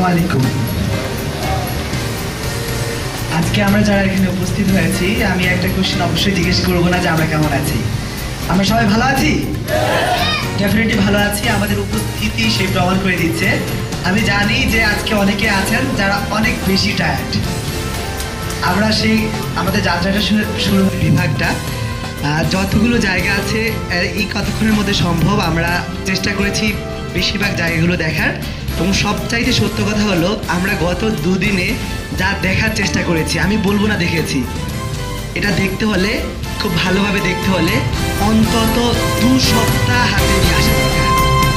আসসালামু আলাইকুম। আজকে আমরা যারা এখানে উপস্থিত হয়েছি, আমি একটা কোশ্চেন অবশ্যই জিজ্ঞেস করবো না যে আমরা কেমন আছি। আমরা সবাই ভালো আছি? ডেফিনেটলি ভালো আছি। আমাদের উপস্থিতি সেই প্রমাণ করে দিচ্ছে। আমি জানি যে আজকে অনেকে আছেন যারা অনেক বেশি টায়ার্ড। আমরা সেই আমাদের যাত্রাটা শুরু বিভাগটা যতগুলো জায়গা আছে এই কতক্ষণের মধ্যে সম্ভব আমরা চেষ্টা করেছি বেশিরভাগ জায়গাগুলো দেখার। এবং সবচাইতে সত্য কথা হলো আমরা গত দুদিনে যা দেখার চেষ্টা করেছি, আমি বলবো না দেখেছি, এটা দেখতে হলে খুব ভালোভাবে দেখতে হলে অন্তত 2 সপ্তাহ হাতে নিয়ে আসা দরকার।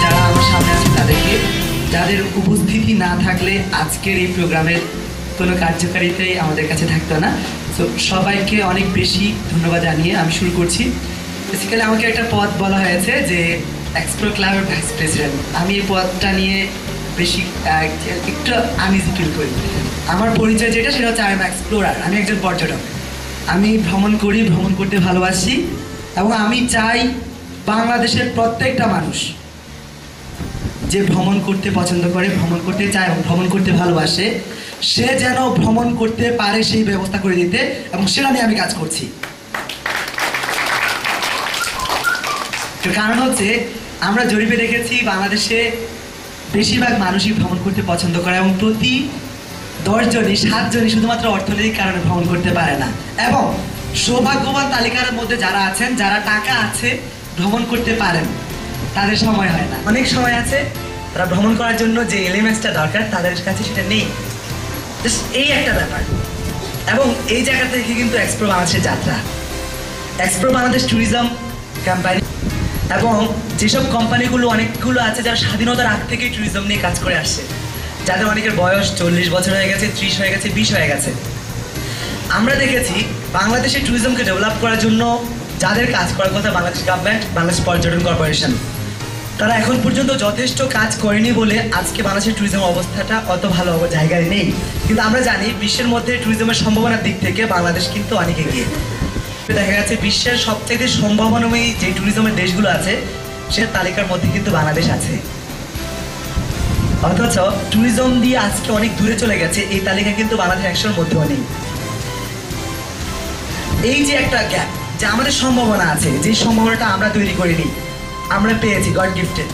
যারা আমার সামনে আছে তাদেরকে, যাদের উপস্থিতি না থাকলে আজকের এই প্রোগ্রামের কোনো কার্যকারিতাই আমাদের কাছে থাকতো না। তো সবাইকে অনেক বেশি ধন্যবাদ জানিয়ে আমি শুরু করছি। বেসিক্যালি আমাকে একটা পদ বলা হয়েছে যে এক্সপ্লোর ক্লাবের ভাইস প্রেসিডেন্ট। আমি এই পদটা নিয়ে বেশি একটু আনইজি ফিল করি। আমার পরিচয় যেটা সেটা হচ্ছে আই এম এক্সপ্লোরার। আমি একজন পর্যটক। আমি ভ্রমণ করি, ভ্রমণ করতে ভালোবাসি এবং আমি চাই বাংলাদেশের প্রত্যেকটা মানুষ যে ভ্রমণ করতে পছন্দ করে, ভ্রমণ করতে চায় এবং ভ্রমণ করতে ভালোবাসে, সে যেন ভ্রমণ করতে পারে সেই ব্যবস্থা করে দিতে, এবং সেটা নিয়ে আমি কাজ করছি। কারণ হচ্ছে আমরা জরিপে দেখেছি বাংলাদেশে বেশিরভাগ মানুষই ভ্রমণ করতে পছন্দ করে এবং প্রতি 10 জনই 7 জনই শুধুমাত্র অর্থনৈতিক কারণে ভ্রমণ করতে পারে না। এবং সৌভাগ্যবান তালিকার মধ্যে যারা আছেন, যারা টাকা আছে ভ্রমণ করতে পারেন, তাদের সময় হয় না। অনেক সময় আছে তারা ভ্রমণ করার জন্য যে এলিমেন্টসটা দরকার তাদের কাছে সেটা নেই। এই একটা ব্যাপার। এবং এই জায়গা থেকে কিন্তু এক্সপ্লো বাংলাদেশের যাত্রা। এক্সপ্লো বাংলাদেশ ট্যুরিজম কোম্পানি এবং যেসব কোম্পানিগুলো অনেকগুলো আছে যারা স্বাধীনতার আগ থেকেই ট্যুরিজম নিয়ে কাজ করে আসছে, যাদের অনেকের বয়স 40 বছর হয়ে গেছে, 30 হয়ে গেছে, 20 হয়ে গেছে। আমরা দেখেছি বাংলাদেশের ট্যুরিজমকে ডেভেলপ করার জন্য যাদের কাজ করার কথা, বাংলাদেশ গভর্নমেন্ট, বাংলাদেশ পর্যটন কর্পোরেশন, তারা এখন পর্যন্ত যথেষ্ট কাজ করেনি বলে আজকে বাংলাদেশের ট্যুরিজম অবস্থাটা অত ভালো জায়গায় নেই। কিন্তু আমরা জানি বিশ্বের মধ্যে ট্যুরিজমের সম্ভাবনার দিক থেকে বাংলাদেশ কিন্তু অনেক এগিয়ে। দেখা গেছে বিশ্বের সবচেয়ে সম্ভাবনাময়ী যে ট্যুরিজমের দেশগুলো আছে সে তালিকার মধ্যে কিন্তু বাংলাদেশ আছে। অথচ ট্যুরিজম দিয়ে আজকে অনেক দূরে চলে গেছে, এই তালিকা কিন্তু বাংলাদেশ 100-এর মধ্যেও নেই। এই যে একটা গ্যাপ, যে আমাদের সম্ভাবনা আছে, যে সম্ভাবনাটা আমরা তৈরি করিনি, আমরা পেয়েছি, গড গিফটেড।